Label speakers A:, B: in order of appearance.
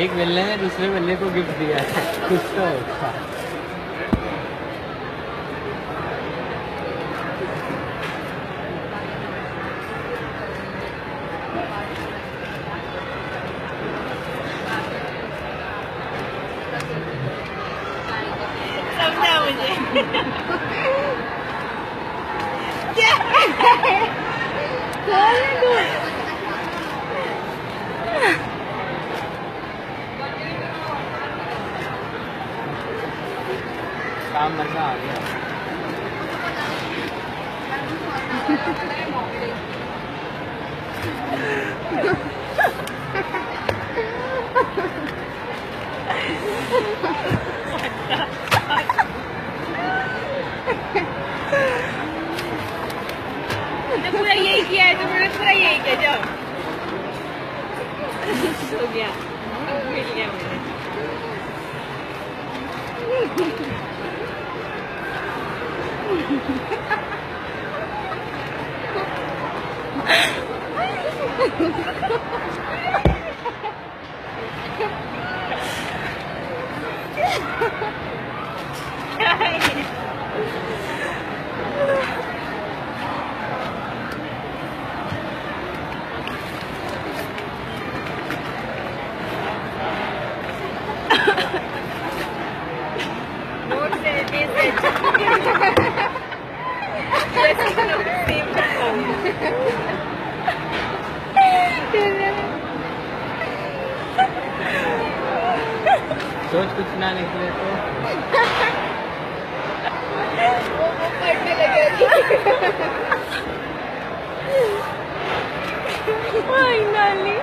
A: एक बिल्ले ने दूसरे बिल्ले को गिफ्ट दिया है, कुछ तो अच्छा।
B: समझा मुझे। क्या
A: काम मजा आ गया।
B: तो पूरा यही किया है, तो मैंने पूरा यही किया। जाओ हो गया, मिल गया मुझे। क्या है ये? Note से
A: सोच कुछ ना निकले तो
B: वो पढ़ने लगेगी। Finally.